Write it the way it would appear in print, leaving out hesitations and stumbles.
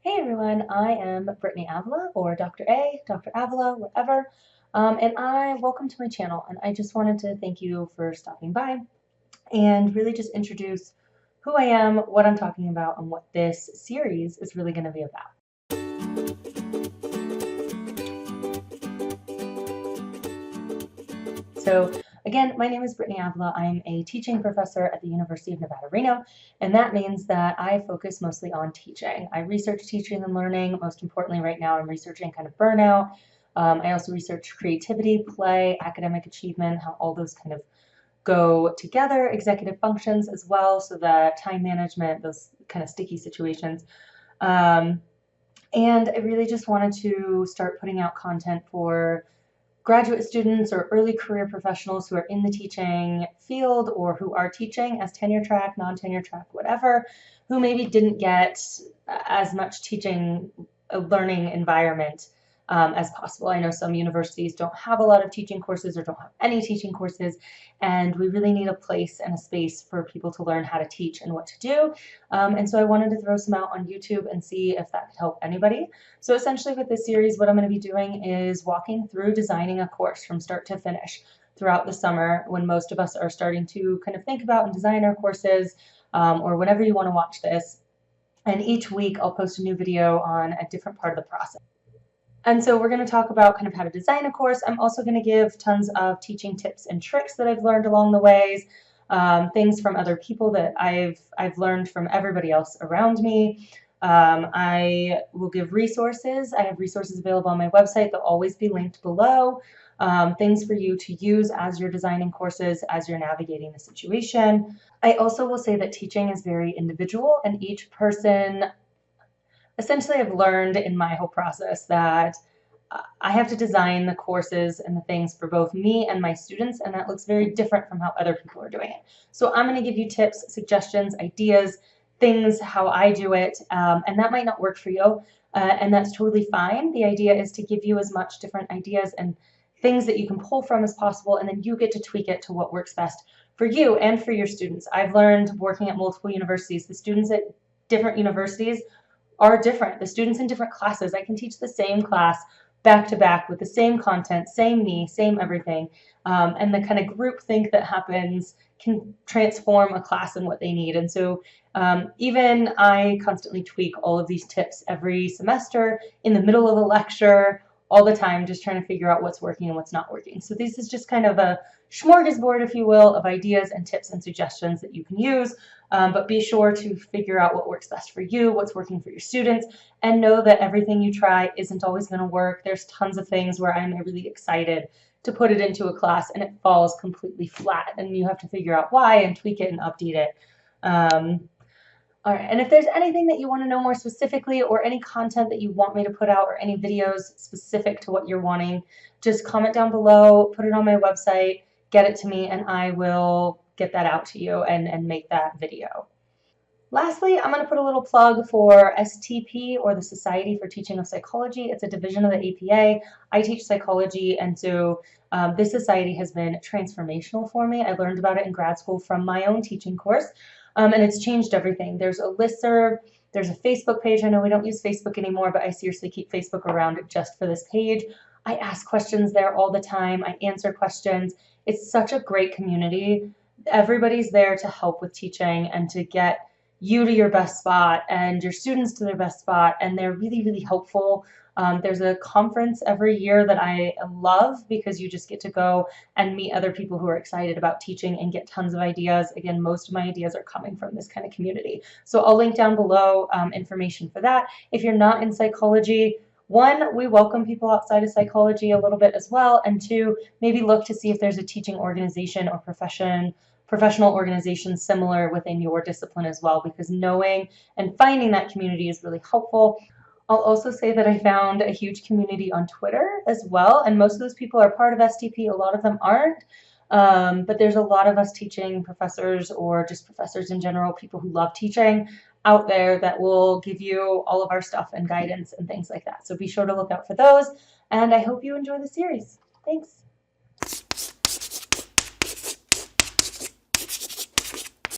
Hey everyone, I am Brittany Avila, or Dr. A, Dr. Avila, whatever, and I welcome to my channel. And I just wanted to thank you for stopping by and really just introduce who I am, what I'm talking about, and what this series is really going to be about. So again, my name is Brittany Avila. I'm a teaching professor at the University of Nevada, Reno, and that means that I focus mostly on teaching. I research teaching and learning. Most importantly, right now, I'm researching kind of burnout. I also research creativity, play, academic achievement, how all those kind of go together, executive functions as well, so that time management, those kind of sticky situations. And I really just wanted to start putting out content for graduate students or early career professionals who are in the teaching field or who are teaching as tenure track, non-tenure track, whatever, who maybe didn't get as much teaching learning environment as possible. I know some universities don't have a lot of teaching courses or don't have any teaching courses, and we really need a place and a space for people to learn how to teach and what to do. And so I wanted to throw some out on YouTube and see if that could help anybody. So essentially with this series, what I'm going to be doing is walking through designing a course from start to finish throughout the summer when most of us are starting to kind of think about and design our courses, or whenever you want to watch this. And each week I'll post a new video on a different part of the process. And so we're going to talk about kind of how to design a course. I'm also going to give tons of teaching tips and tricks that I've learned along the ways, things from other people that I've learned from everybody else around me. I will give resources. I have resources available on my website. They'll always be linked below. Things for you to use as you're designing courses, as you're navigating the situation. I also will say that teaching is very individual, and each person, essentially I've learned in my whole process that I have to design the courses and the things for both me and my students, and that looks very different from how other people are doing it. So I'm going to give you tips, suggestions, ideas, things, how I do it, and that might not work for you, and that's totally fine. The idea is to give you as much different ideas and things that you can pull from as possible, and then you get to tweak it to what works best for you and for your students. I've learned working at multiple universities, the students at different universities are different. The students in different classes, I can teach the same class back to back with the same content, same me, same everything. And the kind of group think that happens can transform a class and what they need. And so even I constantly tweak all of these tips every semester in the middle of a lecture, all the time, just trying to figure out what's working and what's not working. So this is just kind of a smorgasbord, if you will, of ideas and tips and suggestions that you can use. But be sure to figure out what works best for you, what's working for your students, and know that everything you try isn't always going to work. There's tons of things where I'm really excited to put it into a class and it falls completely flat, and you have to figure out why and tweak it and update it. All right, and if there's anything that you want to know more specifically, or any content that you want me to put out, or any videos specific to what you're wanting, just comment down below, put it on my website, get it to me, and I will get that out to you and make that video. Lastly, I'm going to put a little plug for STP, or the Society for Teaching of Psychology. It's a division of the APA. I teach psychology, and so this society has been transformational for me. I learned about it in grad school from my own teaching course, and it's changed everything. There's a listserv, there's a Facebook page. I know we don't use Facebook anymore, but I seriously keep Facebook around just for this page. I ask questions there all the time. I answer questions. It's such a great community. Everybody's there to help with teaching and to get you to your best spot and your students to their best spot, and they're really, really helpful. There's a conference every year that I love because you just get to go and meet other people who are excited about teaching and get tons of ideas. Again, most of my ideas are coming from this kind of community. So I'll link down below information for that. If you're not in psychology, one, we welcome people outside of psychology a little bit as well, and two, maybe look to see if there's a teaching organization or professional organizations similar within your discipline as well, because knowing and finding that community is really helpful. I'll also say that I found a huge community on Twitter as well, and most of those people are part of STP. A lot of them aren't, but there's a lot of us teaching professors, or just professors in general, people who love teaching out there, that will give you all of our stuff and guidance and things like that. So be sure to look out for those, and I hope you enjoy the series. Thanks.